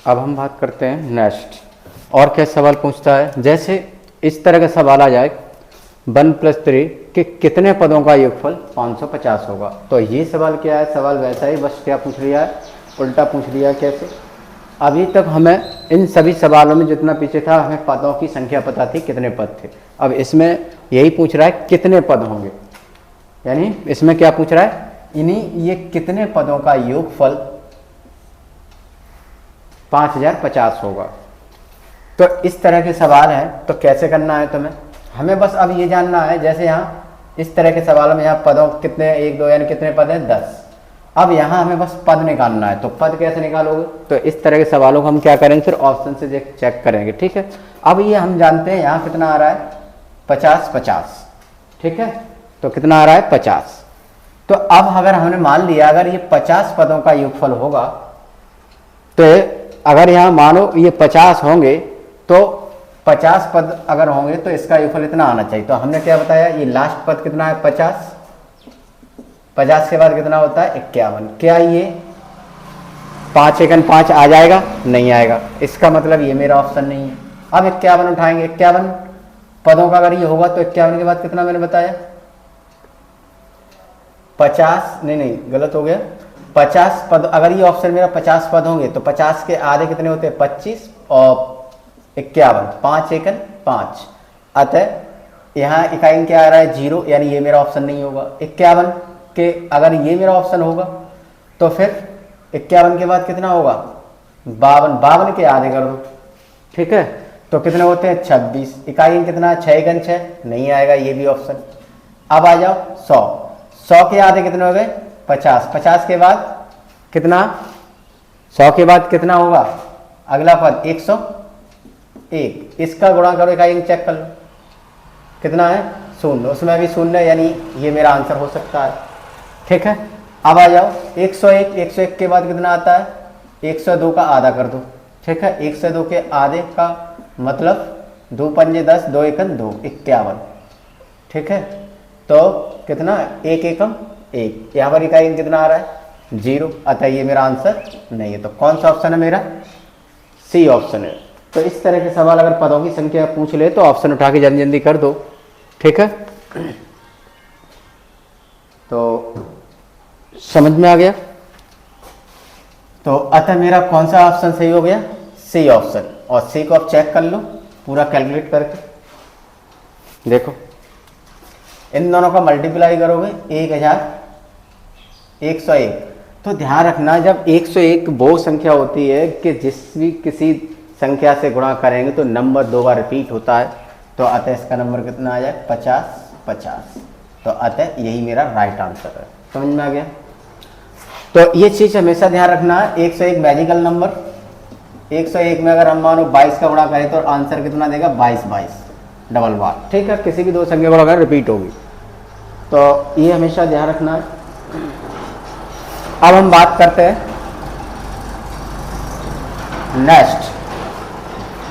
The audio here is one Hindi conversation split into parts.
अब हम बात करते हैं नेक्स्ट। और क्या सवाल पूछता है, जैसे इस तरह का सवाल आ जाए 1+3 कि कितने पदों का योगफल 550 होगा। तो ये सवाल क्या है, सवाल वैसा ही, बस क्या पूछ लिया है, उल्टा पूछ लिया है। कैसे? अभी तक हमें इन सभी सवालों में जितना पीछे था, हमें पदों की संख्या पता थी, कितने पद थे। अब इसमें यही पूछ रहा है कितने पद होंगे, यानी इसमें क्या पूछ रहा है, इन्हीं ये कितने पदों का योगफल 5050 होगा। तो इस तरह के सवाल हैं, तो कैसे करना है तुम्हें, हमें बस अब ये जानना है, जैसे यहाँ इस तरह के सवालों में यहाँ पदों कितने, 1 2 यानी कितने पद हैं, 10। अब यहाँ हमें बस पद निकालना है, तो पद कैसे निकालोगे, तो इस तरह के सवालों को हम क्या करेंगे, फिर ऑप्शन से चेक करेंगे। ठीक है, अब ये हम जानते हैं यहाँ कितना आ रहा है, 50 50। ठीक है, तो कितना आ रहा है, 50। तो अब अगर हमने मान लिया अगर ये 50 पदों का योगफल होगा, तो अगर यहाँ मानो ये 50 होंगे, तो 50 पद अगर होंगे तो इसका योगफल इतना आना चाहिए। तो हमने क्या बताया, ये लास्ट पद कितना है, 50। 50 के बाद कितना होता है, 51। क्या ये 5 एकन 5 आ जाएगा, नहीं आएगा, इसका मतलब ये मेरा ऑप्शन नहीं है। अब 51 उठाएंगे, 51 पदों का अगर ये होगा तो 51 के बाद कितना मैंने बताया, 50, नहीं गलत हो गया, 50 पद। अगर ये ऑप्शन मेरा 50 पद होंगे तो 50 के आधे कितने होते हैं, 25 और 51, 5 एकन 5। अतः यहाँ इकाई क्या आ रहा है, 0, यानी ये मेरा ऑप्शन नहीं होगा। 51 के अगर ये मेरा ऑप्शन होगा तो फिर 51 के बाद कितना होगा, 52, 52 के आधे कर दो। ठीक है, तो कितने होते हैं, 26। इकाई कितना, 6 एकन 6, नहीं आएगा ये भी ऑप्शन। अब आ जाओ 100, 100 के आधे कितने हो गए, 50। 50 के बाद कितना, 100 के बाद कितना होगा अगला पद, 101। इसका गुणा करो, इकाई चेक कर लो कितना है, 0, उसमें भी 0, यानी ये मेरा आंसर हो सकता है। ठीक है, अब आ जाओ 101, 101 के बाद कितना आता है, 102 का आधा कर दो। ठीक है, 102 के आधे का मतलब 2 पंजे 10, 2 एकम 2, 51। ठीक है, तो कितना, 1 एकम 1, यहाँ पर इकाई कितना आ रहा है, 0। अतः ये मेरा आंसर नहीं है। तो कौन सा ऑप्शन है मेरा, सी ऑप्शन है। तो इस तरह के सवाल अगर पदों की संख्या पूछ ले तो ऑप्शन उठा के जल्दी जल्दी कर दो। ठीक है, तो समझ में आ गया। तो अतः मेरा कौन सा ऑप्शन सही हो गया, सी ऑप्शन। और सी को आप चेक कर लो पूरा कैलकुलेट करके देखो, इन दोनों का मल्टीप्लाई करोगे 1101। तो ध्यान रखना, जब 101 वो संख्या होती है कि जिस भी किसी संख्या से गुणा करेंगे तो नंबर 2 बार रिपीट होता है। तो अतः इसका नंबर कितना आ जाए, 50 50। तो अतः यही मेरा राइट आंसर है। समझ में आ गया। तो ये चीज़ हमेशा ध्यान रखना है, 101 मैजिकल नंबर। 101 में अगर हम मानो 22 का गुणा करें तो आंसर कितना देगा, 22 22 डबल बार। ठीक है, किसी भी दो संख्या गुणा करें रिपीट होगी, तो ये हमेशा ध्यान रखना है। अब हम बात करते हैं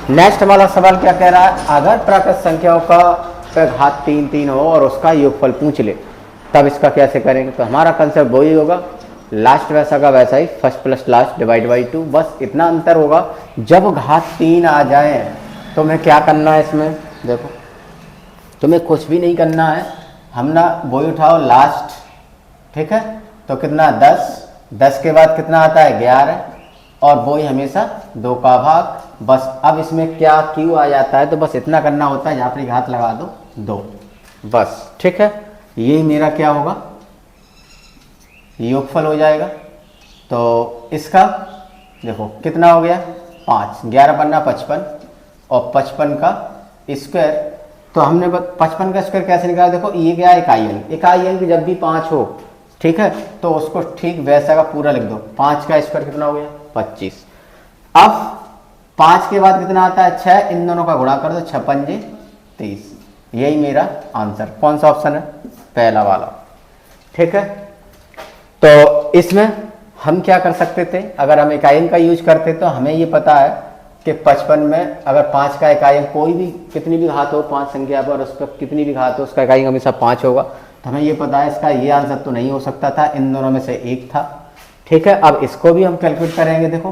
नेक्स्ट वाला सवाल क्या कह रहा है, अगर प्राकृत संख्याओं का घात 3 3 हो और उसका योगफल पूछ ले तब इसका कैसे करेंगे। तो हमारा कंसेप्ट वही होगा, लास्ट वैसा का वैसा ही, first plus last divide by 2। बस इतना अंतर होगा, जब घात 3 आ जाए तो हमें क्या करना है, इसमें देखो तुम्हें कुछ भी नहीं करना है, हम ना वही उठाओ लास्ट। ठीक है, तो कितना, 10 के बाद कितना आता है, 11, और वही हमेशा 2 का भाग। बस अब इसमें क्या क्यों आ जाता है, तो बस इतना करना होता है, यहाँ पर घात लगा दो 2 बस। ठीक है, ये मेरा क्या होगा, योगफल हो जाएगा। तो इसका देखो कितना हो गया, 5, 11 पन्ना 55 और 55 का स्क्वायर। तो हमने 55 का स्क्वायर कैसे निकाला, देखो ये क्या है, इकाई अंक जब भी 5 हो, ठीक है, तो उसको ठीक वैसा का पूरा लिख दो। 5 का स्क्वायर कितना हो गया, 25। अब 5 के बाद कितना आता है, 6, इन दोनों का गुणा कर दो, 6 पंजे 30। यही मेरा आंसर। कौन सा ऑप्शन है, पहला वाला। ठीक है, तो इसमें हम क्या कर सकते थे, अगर हम इकाई अंक का यूज करते तो हमें ये पता है कि 55 में अगर 5 का इकाई अंक कोई भी कितनी भी घात हो 5 संख्या पर, उस पर कितनी भी घात हो उसका इकाई अंक हमेशा 5 होगा। तो हमें ये पता है इसका ये आंसर तो नहीं हो सकता था, इन दोनों में से एक था। ठीक है, अब इसको भी हम कैलकुलेट करेंगे। देखो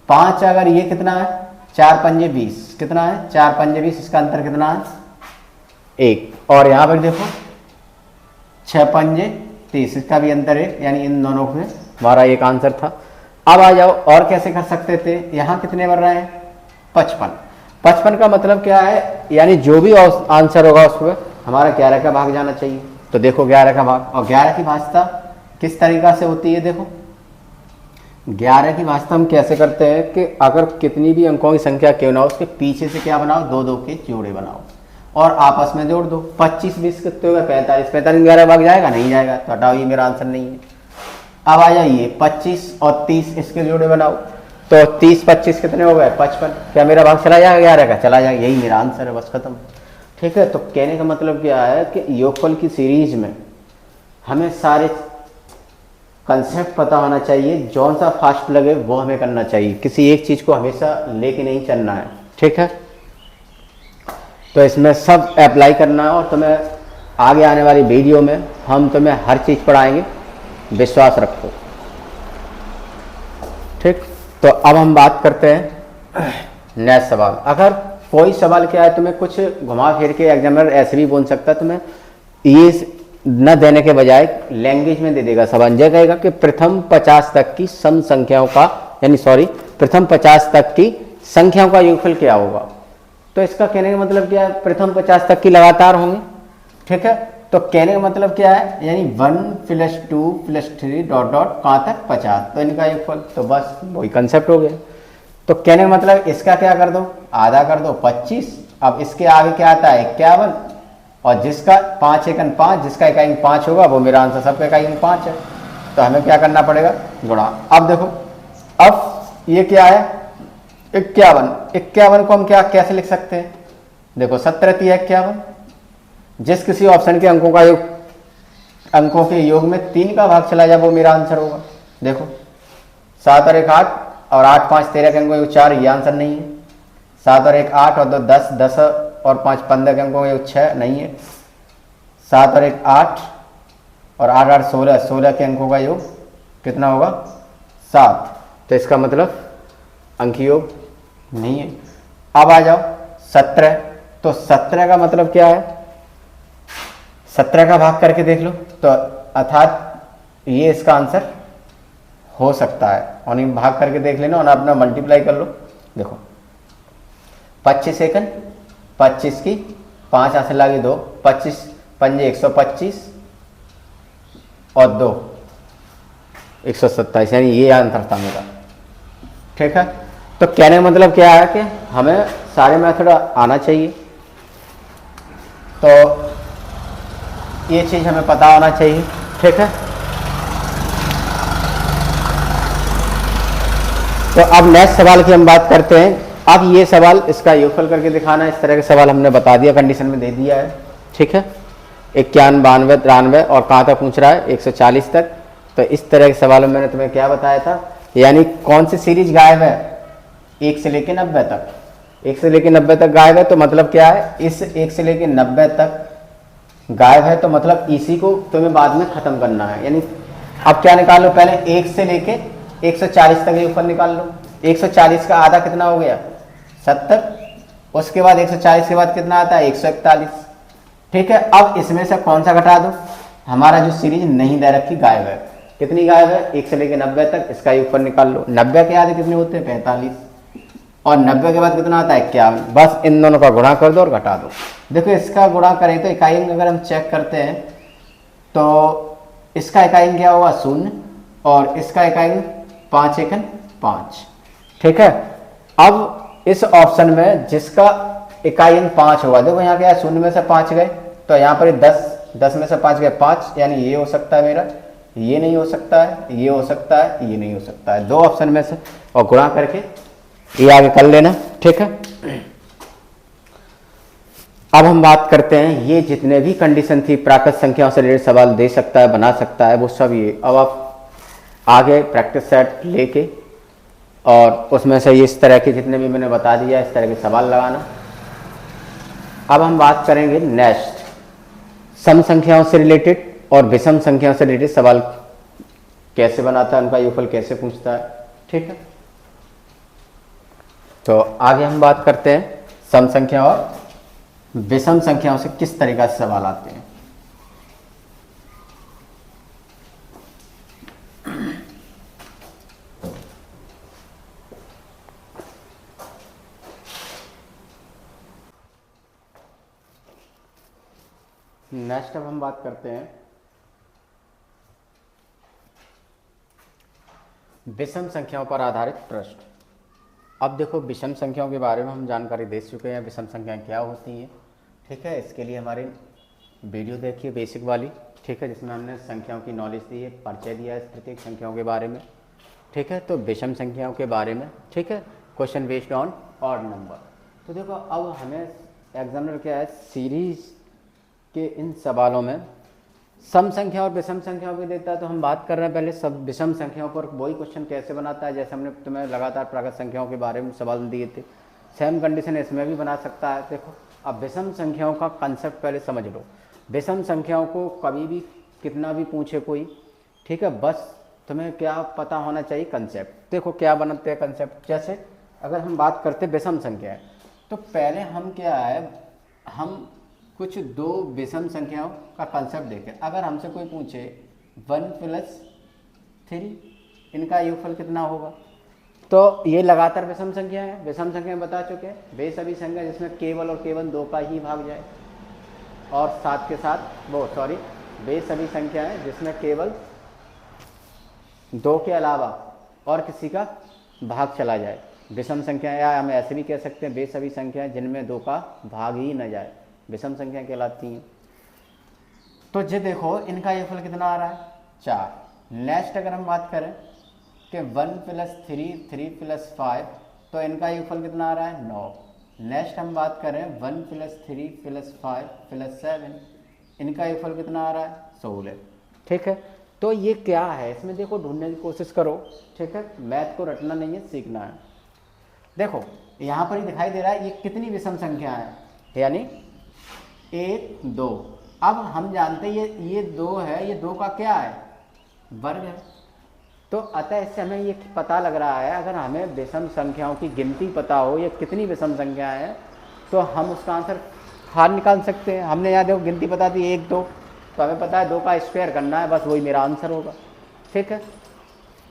5 अगर ये कितना है, 4 पंजे 20, कितना है 4 पंजे 20, इसका अंतर कितना है 1। और यहाँ पर देखो 6 पंजे 30, इसका भी अंतर है, यानी इन दोनों में हमारा एक आंसर था। अब आ जाओ और कैसे कर सकते थे, यहाँ कितने बन रहे हैं 55। 55 का मतलब क्या है, यानी जो भी आंसर होगा उसमें हमारा 11 का भाग जाना चाहिए। तो देखो 11 का भाग, और 11 की भाजता किस तरीका से होती है, देखो 11 की भाजता हम कैसे करते हैं कि अगर कितनी भी अंकों की संख्या क्यों ना हो, उसके पीछे से क्या बनाओ, 2 के जोड़े बनाओ और आपस में जोड़ दो। 25 20 कितने हो गए 45, 45 में 11 भाग जाएगा, नहीं जाएगा, तो हटाओ, ये मेरा आंसर नहीं है। अब आ जाइए 25 और 30, इसके जोड़े बनाओ, तो 30 25 कितने हो गए 55, क्या मेरा भाग चला जाएगा 11 का, चला जाएगा, यही मेरा आंसर है, बस खत्म। ठीक है, तो कहने का मतलब क्या है कि योगफल की सीरीज में हमें सारे कंसेप्ट पता होना चाहिए, जौन सा फास्ट लगे वो हमें करना चाहिए, किसी एक चीज को हमेशा लेके नहीं चलना है। ठीक है, तो इसमें सब अप्लाई करना है, और तुम्हें आगे आने वाली वीडियो में हम तुम्हें हर चीज पढ़ाएंगे, विश्वास रखो। ठीक, तो अब हम बात करते हैं नेक्स्ट सवाल। अगर कोई सवाल क्या है, तुम्हें कुछ घुमा फिर के एग्जामिनर ऐसे भी बोल सकता है, तुम्हें ये न देने के बजाय लैंग्वेज में दे देगा सवाल, यह कहेगा कि प्रथम 50 तक की सम संख्याओं का, यानी सॉरी प्रथम 50 तक की संख्याओं का योगफल क्या होगा। तो इसका कहने का मतलब क्या है, प्रथम 50 तक की लगातार होंगे। ठीक है, तो कहने का मतलब क्या है, यानी 1 + 2 + 3 डॉट डॉट कहाँ तक 50, तो इनका योगफल, तो बस वही कंसेप्ट हो गया। तो कहने का मतलब इसका क्या कर दो, आधा कर दो 25, अब इसके आगे क्या आता है 51, और जिसका 5 एकन 5, जिसका इकाई 5 होगा वो मेरा आंसर, सबका इकाई 5 है, तो हमें क्या करना पड़ेगा गुणा। अब देखो, अब ये क्या है 51, 51 को हम क्या कैसे लिख सकते हैं, देखो 17 × 51, जिस किसी ऑप्शन के अंकों का योग, अंकों के योग में 3 का भाग चला जाए वो मेरा आंसर होगा। देखो 7 और 1 8, और 8 5 13 के अंकों योग 4, ये आंसर नहीं है। 7 और 1 8, और 2 10, 10 और 5 15 के अंकों का योग 6, नहीं है। 7 और 1 8, और 8 8 16, 16 के अंकों का योग कितना होगा 7, तो इसका मतलब अंक योग नहीं है। अब आ जाओ 17, तो 17 का मतलब क्या है, 17 का भाग करके देख लो, तो अर्थात ये इसका आंसर हो सकता है, और नहीं भाग करके देख लेना और अपना मल्टीप्लाई कर लो। देखो 25 एकन 25 की 5 हाथ से लागे 2, 25 पंजे 125 और 2 127, यानी ये आंसर था मेरा। ठीक है, तो कहने का मतलब क्या है कि हमें सारे मेथड आना चाहिए, तो ये चीज हमें पता होना चाहिए। ठीक है, तो अब नेक्स्ट सवाल की हम बात करते हैं। अब ये सवाल इसका योगफल करके दिखाना, इस तरह के सवाल हमने बता दिया, कंडीशन में दे दिया है। ठीक है, 51 92 93 और कहाँ तक पूछ रहा है 140 तक, तो इस तरह के सवालों में मैंने तुम्हें क्या बताया था, यानी कौन सी सीरीज गायब है 1 से लेकर 90 तक, 1 से लेकर 90 तक गायब है, तो मतलब क्या है, इस 1 से लेकर 90 तक गायब है, तो मतलब इसी को तुम्हें बाद में खत्म करना है। यानी अब क्या निकालो, पहले 1 से लेके 140 तक योगफल निकाल लो। 140 का आधा कितना हो गया 70, उसके बाद 140 के बाद कितना आता है 141। ठीक है, अब इसमें से कौन सा घटा दो, हमारा जो सीरीज नहीं दे रखी गायब है, कितनी गायब है 1 से लेके 90 तक, इसका योगफल निकाल लो। 90 के आधे कितने होते हैं 45, और 90 के बाद कितना आता है 51, बस इन दोनों का गुणा कर दो और घटा दो। देखो इसका गुणा करें तो इकाई अंक अगर हम चेक करते हैं तो इसका इकाई अंक क्या होगा 0, और इसका इकाई अंक 5 एकन 5। ठीक है, अब इस ऑप्शन में जिसका इकाई अंक 5 होगा, देखो यहाँ क्या है 0 में से 5 गए, तो यहाँ पर 10 में से 5 गए 5, यानी ये हो सकता है मेरा, ये नहीं हो सकता है, ये हो सकता है, ये नहीं हो सकता है, 2 ऑप्शन में से, और गुणा करके ये आगे कर लेना। ठीक है, अब हम बात करते हैं, ये जितने भी कंडीशन थी प्राकृत संख्याओं से रिलेटेड सवाल दे सकता है, बना सकता है, वो सब ये। अब आप आगे प्रैक्टिस सेट लेके और उसमें से इस तरह के जितने भी मैंने बता दिया इस तरह के सवाल लगाना। अब हम बात करेंगे नेक्स्ट सम संख्याओं से रिलेटेड और विषम संख्याओं से रिलेटेड सवाल कैसे बनाता है, उनका योगफल कैसे पूछता है। ठीक है, तो आगे हम बात करते हैं सम संख्या और विषम संख्याओं से किस तरीका से सवाल आते हैं। नेक्स्ट अब हम बात करते हैं विषम संख्याओं पर आधारित प्रश्न। अब देखो विषम संख्याओं के बारे में हम जानकारी दे चुके हैं, विषम संख्याएं क्या होती हैं, ठीक है। इसके लिए हमारी वीडियो देखिए बेसिक वाली, ठीक है, जिसमें हमने संख्याओं की नॉलेज दी है, परिचय दिया है प्रत्येक संख्याओं के बारे में, ठीक है। तो विषम संख्याओं के बारे में, ठीक है, question based on odd number. तो देखो अब हमें एग्जामिनर क्या है, सीरीज के इन सवालों में सम संख्या और विषम संख्याओं की देता है। तो हम बात कर रहे हैं पहले सब विषम संख्याओं पर वही क्वेश्चन कैसे बनाता है, जैसे हमने तुम्हें लगातार प्राकृत संख्याओं के बारे में सवाल दिए थे, सेम कंडीशन इसमें भी बना सकता है। देखो अब विषम संख्याओं का कंसेप्ट पहले समझ लो। विषम संख्याओं को कभी भी कितना भी पूछे कोई, ठीक है, बस तुम्हें क्या पता होना चाहिए कंसेप्ट। देखो क्या बनाते हैं कंसेप्ट, जैसे अगर हम बात करते विषम संख्या है तो पहले हम क्या है, हम कुछ दो विषम संख्याओं का कंसेप्ट देखें। अगर हमसे कोई पूछे 1 + 3 इनका योगफल कितना होगा, तो ये लगातार विषम संख्या है। विषम संख्या बता चुके हैं, वे सभी संख्या जिसमें केवल और केवल 2 का ही भाग जाए, और साथ के साथ वे सभी संख्या हैं जिसमें केवल 2 के अलावा और किसी का भाग चला जाए। विषम संख्या, या हम ऐसे भी कह सकते हैं वे सभी संख्याएं जिनमें 2 का भाग ही न जाए, विषम संख्या कहलाती हैं। तो ये देखो इनका योगफल कितना आ रहा है, 4। नेक्स्ट अगर हम बात करें कि 1 + 3 3 + 5 तो इनका योगफल कितना आ रहा है, 9। नेक्स्ट हम बात करें 1 + 3 + 5 + 7 इनका योगफल कितना आ रहा है, 16, ठीक है। तो ये क्या है, इसमें देखो ढूंढने की कोशिश करो, ठीक है, मैथ को रटना नहीं है, सीखना है। देखो यहाँ पर ही दिखाई दे रहा है ये कितनी विषम संख्या है, यानी 1 2। अब हम जानते हैं ये 2 है, ये 2 का क्या है, वर्ग है। तो अतः इससे हमें ये पता लग रहा है, अगर हमें विषम संख्याओं की गिनती पता हो ये कितनी विषम संख्या है, तो हम उसका आंसर हार निकाल सकते हैं। हमने यहाँ देखो गिनती बता दी 1 2, तो हमें पता है 2 का स्क्वायर करना है, बस वही मेरा आंसर होगा, ठीक है।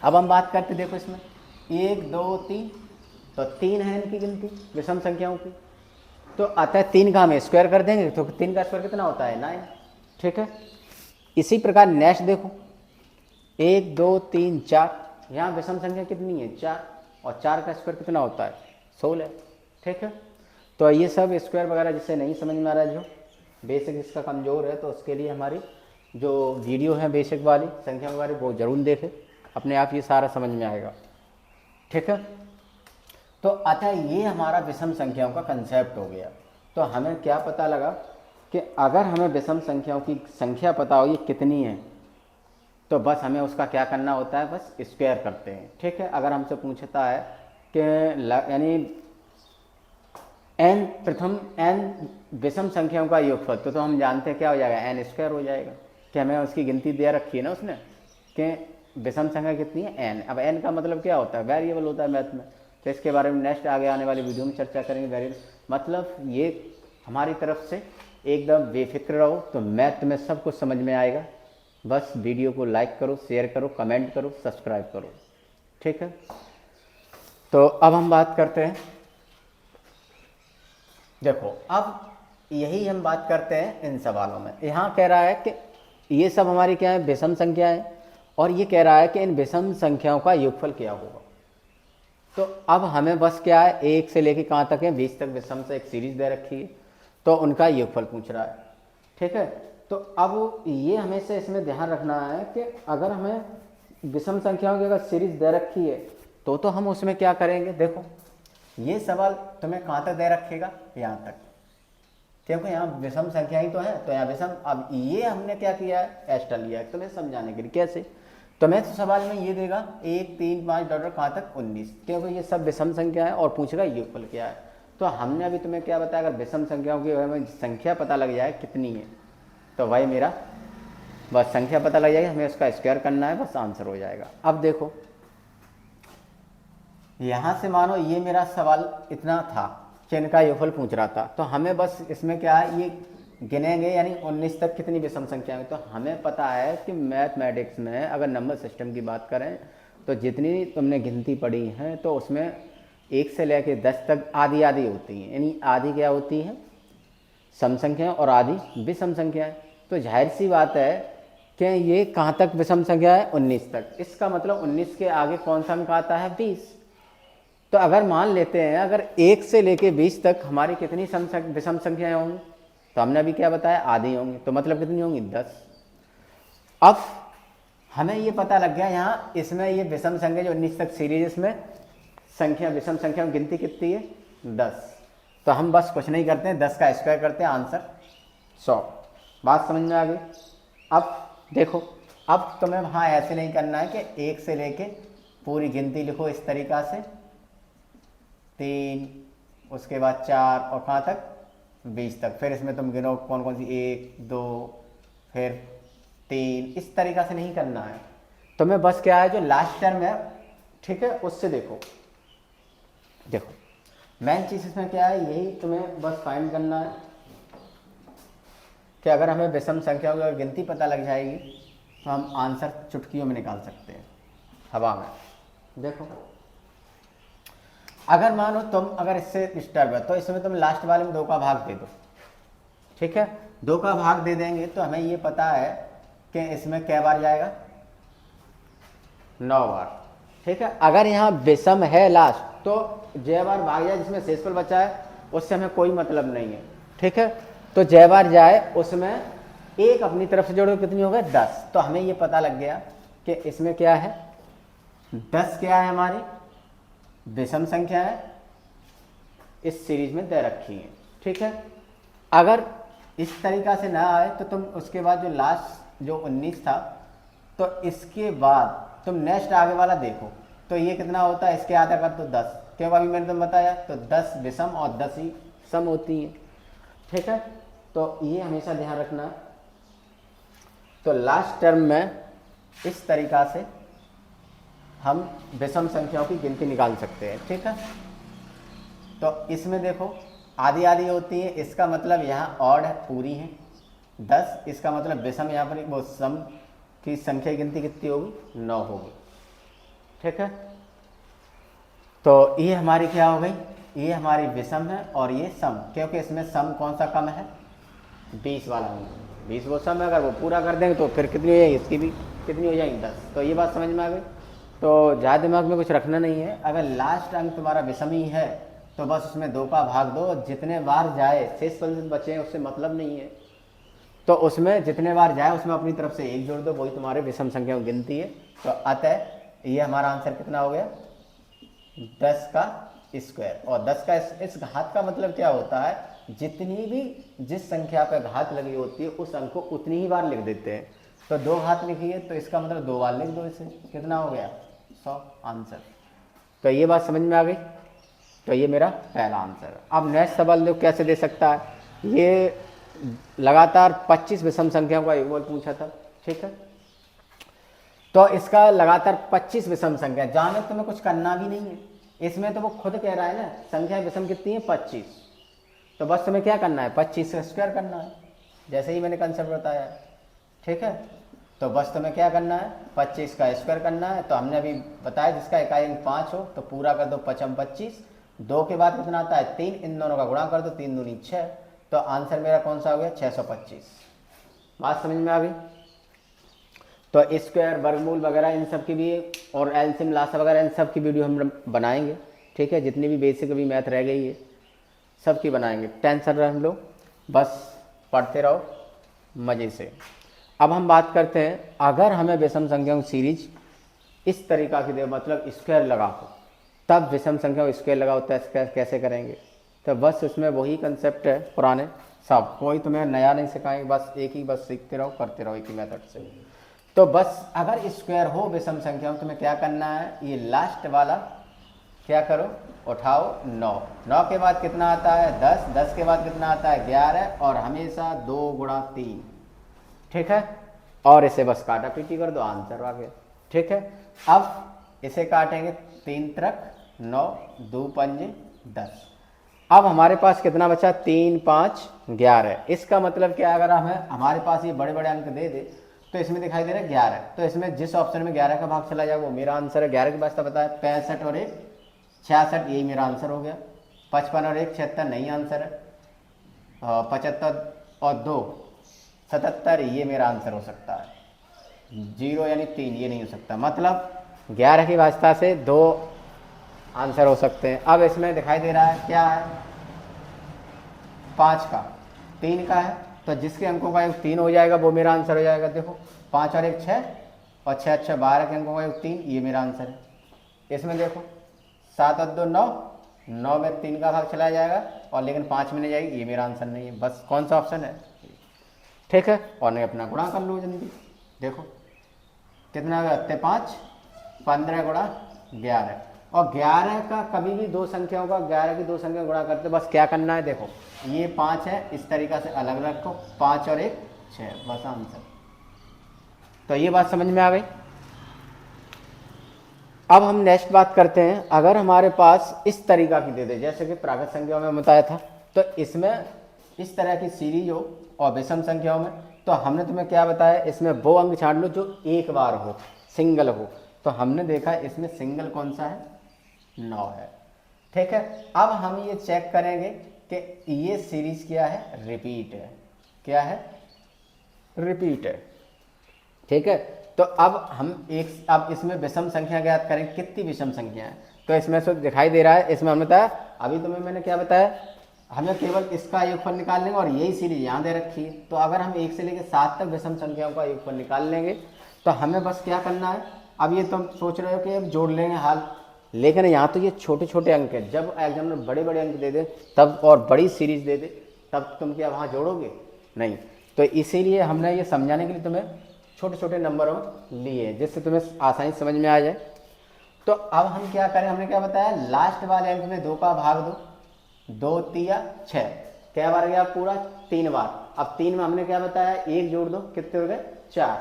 अब हम बात करते देखो इसमें 1 2 3, तो 3 है इनकी गिनती विषम संख्याओं की। तो अतः 3 का हम स्क्वायर कर देंगे तो 3 का स्क्वायर कितना होता है, 9, ठीक है। इसी प्रकार नेक्स्ट देखो 1 2 3 4, यहाँ विषम संख्या कितनी है, 4, और 4 का स्क्वायर कितना होता है, 16, ठीक है। तो ये सब स्क्वायर वगैरह जिससे नहीं समझ में आ रहा है, जो बेसिक इसका कमज़ोर है, तो उसके लिए हमारी जो वीडियो है बेसिक वाली संख्या वाली वो जरूर देखें, अपने आप ये सारा समझ में आएगा, ठीक है। तो अतः ये हमारा विषम संख्याओं का कंसेप्ट हो गया। तो हमें क्या पता लगा कि अगर हमें विषम संख्याओं की संख्या पता हो ये कितनी है, तो बस हमें उसका क्या करना होता है, बस स्क्वायर करते हैं, ठीक है। अगर हमसे पूछता है कि यानी n प्रथम n विषम संख्याओं का योगफल, तो हम जानते हैं क्या हो जाएगा, n स्क्वायर हो जाएगा, कि हमें उसकी गिनती दे रखी है ना उसने कि विषम संख्या कितनी है, n। अब n का मतलब क्या होता है, वेरिएबल होता है मैथ में, तो इसके बारे में नेक्स्ट आगे आने वाली वीडियो में चर्चा करेंगे। वेरिएबल मतलब ये हमारी तरफ से एकदम बेफिक्र रहो, तो मैथ में सब कुछ समझ में आएगा। बस वीडियो को लाइक करो, शेयर करो, कमेंट करो, सब्सक्राइब करो, ठीक है। तो अब हम बात करते हैं, देखो अब यही हम बात करते हैं इन सवालों में। यहाँ कह रहा है कि ये सब हमारी क्या है, विषम संख्या है, और ये कह रहा है कि इन विषम संख्याओं का योगफल क्या होगा। तो अब हमें बस क्या है, 1 से लेके कहाँ तक है, 20 तक विषम से एक सीरीज दे रखी है, तो उनका योगफल पूछ रहा है, ठीक है। तो अब ये हमेशा इसमें ध्यान रखना है कि अगर हमें विषम संख्याओं की अगर सीरीज दे रखी है तो हम उसमें क्या करेंगे। देखो ये सवाल तुम्हें कहाँ तक दे रखेगा, यहाँ तक, क्योंकि यहाँ विषम संख्या ही तो है, तो यहाँ विषम। अब ये हमने क्या किया है, एक्स्ट्रा लिया है तुम्हें समझाने के लिए। कैसे, तुम्हें तो सवाल में ये देगा 1 3 5 डॉलर कहाँ तक 19, क्योंकि ये सब विषम संख्या है, और पूछेगा योगफल क्या है। तो हमने अभी तुम्हें क्या बताया, अगर विषम संख्याओं की हमें संख्या पता लग जाए कितनी है, तो भाई मेरा बस संख्या पता लग जाएगी, हमें उसका स्क्वायर करना है, बस आंसर हो जाएगा। अब देखो यहाँ से मानो ये मेरा सवाल इतना था कि इनका योगफल पूछ रहा था, तो हमें बस इसमें क्या है, ये गिनेंगे यानी 19 तक कितनी विषम संख्या है। तो हमें पता है कि मैथमेटिक्स में अगर नंबर सिस्टम की बात करें तो जितनी तुमने गिनती पढ़ी है तो उसमें 1 से लेकर 10 तक आधी आधी होती हैं, यानी आधी क्या होती है, सम संख्या और आधी विषम संख्या है। तो जाहिर सी बात है कि ये कहाँ तक विषम संख्या है, 19 तक। इसका मतलब 19 के आगे कौन सा अंक आता है, 20। तो अगर मान लेते हैं अगर 1 से लेके 20 तक हमारी कितनी विषम संख्याएं होंगी, तो हमने अभी क्या बताया, आधी होंगी। तो मतलब कितनी होंगी, 10। अब हमें ये पता लग गया यहाँ इसमें ये विषम संख्या जो 19 तक सीरीज, इसमें संख्या विषम संख्या में गिनती कितनी है, 10। तो हम बस कुछ नहीं करते हैं, 10 का स्क्वायर करते हैं, आंसर 100। बात समझ में आ गई। अब देखो, अब तुम्हें वहाँ ऐसे नहीं करना है कि 1 से लेके पूरी गिनती लिखो इस तरीक़ा से, 3, उसके बाद 4 और कहाँ तक, 20 तक। फिर इसमें तुम गिनो कौन कौन सी, 1 2 फिर 3, इस तरीक़ा से नहीं करना है। तुम्हें बस क्या है, जो लास्ट टर्म है, ठीक है, उससे देखो। मेन चीज़ इसमें क्या है, यही तुम्हें बस फाइंड करना है कि अगर हमें विषम संख्याओं की गिनती पता लग जाएगी तो हम आंसर चुटकियों में निकाल सकते हैं, हवा में। देखो, अगर मानो तुम अगर इससे डिस्टर्ब है तो इसमें तुम लास्ट वाले में 2 का भाग दे दो, ठीक है। 2 का भाग दे देंगे तो हमें ये पता है कि इसमें कै बार जाएगा, 9 बार, ठीक है। अगर यहाँ विषम है लास्ट तो जय बार भाग जाए, जिसमें शेषफल बचा है उससे हमें कोई मतलब नहीं है, ठीक है। तो जय बार जाए, उसमें 1 अपनी तरफ से जोड़ो, कितनी हो गई, 10। तो हमें ये पता लग गया कि इसमें क्या है, 10 क्या है, हमारी विषम संख्या है, इस सीरीज में दे रखी है, ठीक है। अगर इस तरीका से ना आए तो तुम उसके बाद जो लास्ट जो 19 था, तो इसके बाद तुम नेक्स्ट आगे वाला देखो, तो ये कितना होता है, इसके आधा कर तो 10, क्योंकि अभी मैंने तुम्हें बताया तो 10 विषम और 10 ही सम होती हैं, ठीक है। तो ये हमेशा ध्यान रखना। तो लास्ट टर्म में इस तरीका से हम विषम संख्याओं की गिनती निकाल सकते हैं, ठीक है। तो इसमें देखो आधी आधी होती है, इसका मतलब यहाँ ऑड है, पूरी है 10, इसका मतलब विषम यहाँ पर वो सम की संख्या की गिनती कितनी होगी, 9 होगी, ठीक है। तो ये हमारी क्या हो गई, ये हमारी विषम है और ये सम, क्योंकि इसमें सम कौन सा कम है, 20 वाला है, 20 वो सम है। अगर वो पूरा कर देंगे तो फिर कितनी हो जाएगी, इसकी भी कितनी हो जाएगी, 10। तो ये बात समझ में आ गई। तो ज़्यादा दिमाग में कुछ रखना नहीं है, अगर लास्ट अंक तुम्हारा विषम ही है तो बस उसमें 2 का भाग दो, जितने बार जाए शेषफल बचे उससे मतलब नहीं है, तो उसमें जितने बार जाए उसमें अपनी तरफ से 1 जोड़ दो, वही तुम्हारे विषम संख्या की गिनती है। तो अतः ये हमारा आंसर कितना हो गया, 10 का स्क्वायर। और 10 का इस घात का मतलब क्या होता है, जितनी भी जिस संख्या पर घात लगी होती है उस अंक को उतनी ही बार लिख देते हैं। तो 2 घात लिखी है तो इसका मतलब 2 बार लिख दो, इसे कितना हो गया, 100 आंसर। तो ये बात समझ में आ गई। तो ये मेरा पहला आंसर है। अब नेक्स्ट सवाल देखो कैसे दे सकता है, ये लगातार 25 विषम संख्याओं का योगफल पूछा था, ठीक है। तो इसका लगातार 25 विषम संख्या, जहाँ में तुम्हें कुछ करना भी नहीं है, इसमें तो वो खुद कह रहा है ना, संख्या विषम कितनी है, 25। तो बस तुम्हें क्या करना है, 25 का स्क्वायर करना है, जैसे ही मैंने कंसेप्ट बताया, ठीक है। तो बस तुम्हें क्या करना है, 25 का स्क्वायर करना है। तो हमने अभी बताया जिसका इकाई अंक 5 हो तो पूरा कर दो, 5 25, 2 के बाद कितना आता है, 3, इन दोनों का गुणा कर दो, 3 दूनी 6। तो आंसर मेरा कौन सा हो गया, 625। बात समझ में आ गई। तो स्क्वायर, वर्गमूल वगैरह इन सब की भी और एलसीएम लासा वगैरह इन सब की वीडियो हम बनाएंगे, ठीक है। जितनी भी बेसिक अभी मैथ रह गई है सब की बनाएंगे, टेंशन रह लो, बस पढ़ते रहो मज़े से। अब हम बात करते हैं, अगर हमें विषम संख्याओं की सीरीज इस तरीका की दे, मतलब स्क्वायर लगा हो, तब विषम संख्याओं स्क्वायर लगा होता है, कैसे करेंगे। तो बस इसमें वही कंसेप्ट है पुराने सब, कोई तुम्हें नया नहीं सिखाएंगे, बस एक ही बस सीखते रहो, करते रहो एक ही मेथड से। तो बस अगर स्क्वायर हो विषम संख्याओं, तुम्हें क्या करना है, ये लास्ट वाला क्या करो, उठाओ 9, 9 के बाद कितना आता है 10, 10 के बाद कितना आता है 11, और हमेशा 2 गुणा 3, ठीक है। और इसे बस काटा पीटी कर दो, आंसर आ गया, ठीक है। अब इसे काटेंगे 3 तरफ, 9, 2 पंजे 10। अब हमारे पास कितना बचा, 3 5 11। इसका मतलब क्या, अगर हमें हमारे पास ये बड़े बड़े अंक दे दे तो इसमें दिखाई दे रहा है 11, तो इसमें जिस ऑप्शन में 11 का भाग चला जाए वो मेरा आंसर है। 11 के पास तो बताया 65 और 1 66, यही मेरा आंसर हो गया। 55 और 1 76, नहीं आंसर है। 75 और 2 77, ये मेरा आंसर हो सकता है। 0 यानी 3, ये नहीं हो सकता। मतलब 11 की वास्ता से 2 आंसर हो सकते हैं। अब इसमें दिखाई दे रहा है क्या है, 5 का 3 का है, तो जिसके अंकों का योग 3 हो जाएगा वो मेरा आंसर हो जाएगा। देखो 5 और 1 6 और 6 6 12 के अंकों का योग 3, ये मेरा आंसर है। इसमें देखो 7 और 2 9, 9 में 3 का भाग चला जाएगा और लेकिन 5 में नहीं जाएगी, ये मेरा आंसर नहीं है। बस कौन सा ऑप्शन है, ठीक है। और नहीं अपना गुणा कर लो जल्दी, देखो कितना हो गया, 5 15 गुणा 11। और 11 का कभी भी दो संख्याओं का 11 की दो संख्या गुणा करते बस क्या करना है, देखो ये 5 है, इस तरीका से अलग रखो, 5 और 1 6, बस आंसर। तो ये बात समझ में आ गई। अब हम नेक्स्ट बात करते हैं, अगर हमारे पास इस तरीका की दे दे, जैसे कि प्राकृत संख्याओं में बताया था, तो इसमें इस तरह की सीरीज हो और विषम संख्याओं में, तो हमने तुम्हें क्या बताया, इसमें वो अंक छांट लो जो एक बार हो, सिंगल हो। तो हमने देखा इसमें सिंगल कौन सा है, 9 है, ठीक है। अब हम ये चेक करेंगे कि ये सीरीज क्या है, रिपीट है। क्या है, रिपीट है, ठीक है। तो अब हम अब इसमें विषम संख्या ज्ञात करें, कितनी विषम संख्या है। तो इसमें से दिखाई दे रहा है, इसमें हमने बताया, अभी तुम्हें मैंने क्या बताया, हमें केवल इसका योगफल निकाल लेंगे और यही सीरीज यहाँ दे रखी है। तो अगर हम 1 से लेकर 7 तक विषम संख्याओं का योगफल निकाल लेंगे तो हमें बस क्या करना है। अब ये तुम सोच रहे हो कि अब जोड़ लेंगे हाल, लेकिन यहाँ तो ये छोटे छोटे अंक है। जब एग्जाम में बड़े बड़े अंक दे दे तब और बड़ी सीरीज दे दे तब तुम क्या वहाँ जोड़ोगे, नहीं। तो इसीलिए हमने ये समझाने के लिए तुम्हें छोटे छोटे नंबरों लिए जिससे तुम्हें आसानी समझ में आ जाए। तो अब हम क्या करें, हमने क्या बताया, लास्ट वाले अंक में 2 का भाग दो, 2 3 6, क्या बार गया पूरा, 3 बार। अब 3 में हमने क्या बताया, 1 जोड़ दो, कितने हो गए 4।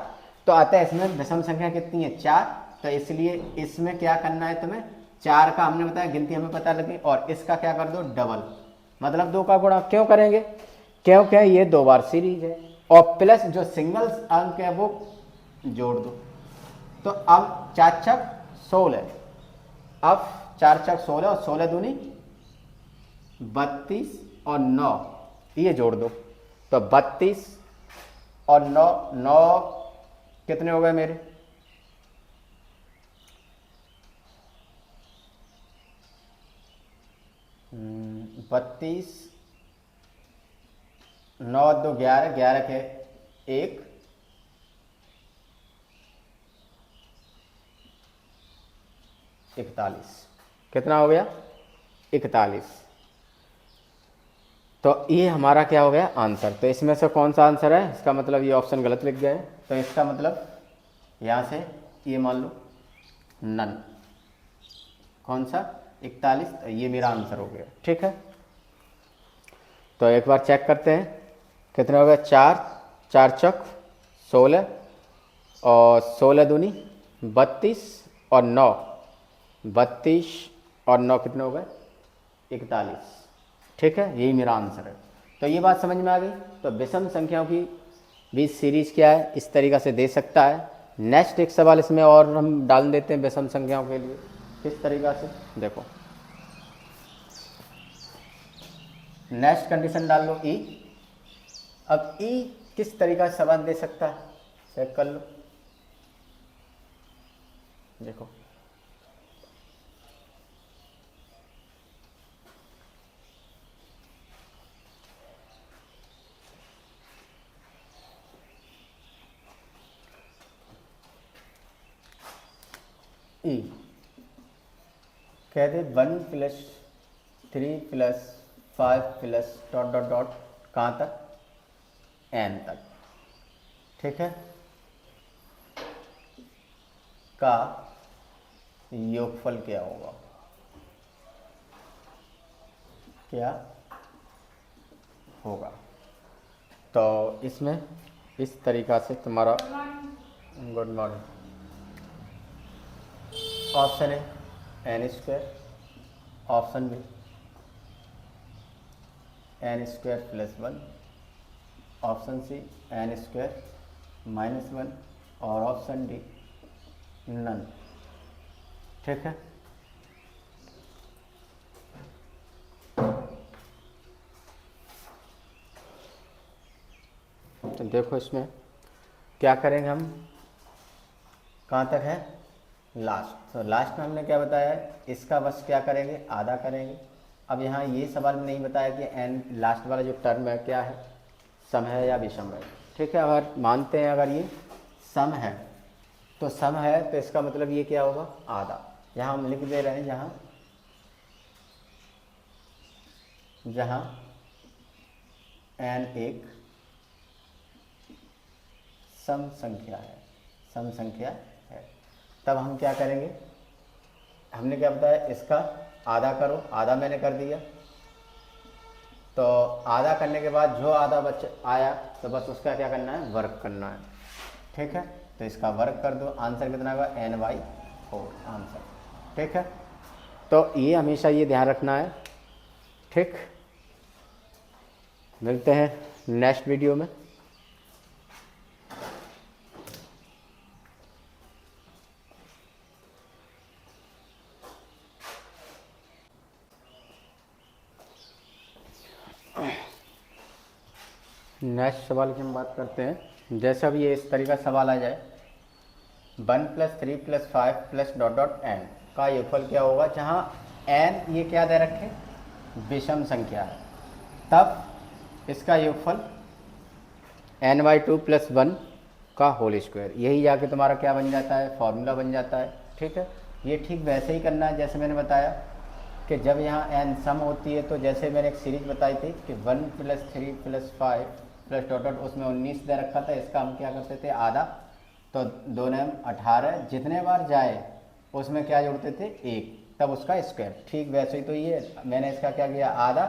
तो अतः इसमें विषम संख्या कितनी है, 4। तो इसलिए इसमें क्या करना है तुम्हें, 4 का हमने बताया गिनती हमें पता लगी, और इसका क्या कर दो, डबल, मतलब 2 का गुणा क्यों करेंगे, क्योंकि ये 2 बार सीरीज है, और प्लस जो सिंगल अंक है वो जोड़ दो। तो अब 4 छक 16, अब 4 छक 16 और 16 दूनी 32 और 9, ये जोड़ दो। तो 32 और 9, 9 कितने हो गए मेरे, 32, 9 2 11, 11 के 1, 41, कितना हो गया, 41। तो ये हमारा क्या हो गया आंसर। तो इसमें से कौन सा आंसर है, इसका मतलब ये ऑप्शन गलत लिख गए। तो इसका मतलब यहाँ से ये मान लो नन, कौन सा 41, तो ये मेरा आंसर हो गया, ठीक है। तो एक बार चेक करते हैं कितने हो गए, 4 4 चक 16 और 16 दूनी 32 और 9, 32 और 9 कितने हो गए 41, ठीक है। यही मेरा आंसर है। तो ये बात समझ में आ गई। तो विषम संख्याओं की भी सीरीज क्या है, इस तरीक़ा से दे सकता है। नेक्स्ट एक सवाल इसमें और हम डाल देते हैं विषम संख्याओं के लिए, किस तरीक़ा से, देखो नेक्स्ट कंडीशन डाल लो ई। अब ई किस तरीक़ा से सवाल दे सकता है, चेक कर लो, देखो ई कहते 1 + 3 + 5 + ... कहाँ तक, n तक, ठीक है, का योगफल क्या होगा, क्या होगा। तो इसमें इस तरीक़ा से तुम्हारा, गुड मॉर्निंग, ऑप्शन है n² option B N square plus one, option C N square minus one और ऑप्शन डी नन। ठीक है, तो देखो इसमें क्या करेंगे हम, कहाँ तक है लास्ट। तो लास्ट में हमने क्या बताया है, इसका बस क्या करेंगे आधा करेंगे। अब यहाँ ये सवाल में नहीं बताया कि एन लास्ट वाला जो टर्म है क्या है, सम है या विषम है। ठीक है, अगर मानते हैं अगर ये सम है तो सम है तो इसका मतलब ये क्या होगा आधा। यहाँ हम लिख दे रहे हैं जहाँ जहाँ एन एक सम संख्या है, सम संख्या है, तब हम क्या करेंगे, हमने क्या बताया इसका आधा करो, आधा मैंने कर दिया। तो आधा करने के बाद जो आधा बच आया तो बस उसका क्या करना है वर्क करना है। ठीक है, तो इसका वर्क कर दो, आंसर कितना होगा n/4 आंसर। ठीक है, तो ये हमेशा ये ध्यान रखना है। ठीक, मिलते हैं नेक्स्ट वीडियो में। नेक्स्ट सवाल की हम बात करते हैं। जैसे अब ये इस तरीका सवाल आ जाए 1 + 3 + 5 + डॉट डॉट n का योगफल क्या होगा, जहाँ n ये क्या दे रखे विषम संख्या है, तब इसका योगफल n/2 + 1 का होल स्क्वायर, यही जाके तुम्हारा क्या बन जाता है फॉर्मूला बन जाता है। ठीक है, ये ठीक वैसे ही करना है जैसे मैंने बताया कि जब यहाँ n सम होती है तो जैसे मैंने एक सीरीज बताई थी कि 1 + 3 + 5 + डॉट डॉट, उसमें 19 दे रखा था, इसका हम क्या करते थे आधा, तो 2 9 18, जितने बार जाए उसमें क्या जोड़ते थे 1, तब उसका स्क्वायर। ठीक वैसे ही तो ये मैंने इसका क्या किया आधा,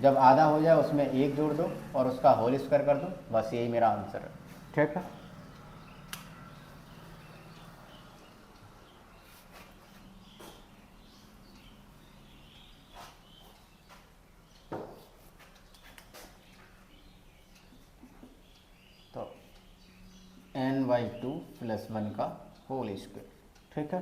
जब आधा हो जाए उसमें 1 जोड़ दो और उसका होल स्क्वायर कर दो, बस यही मेरा आंसर है। ठीक है, तो n/2 + 1 का होल स्क्वायर। ठीक है।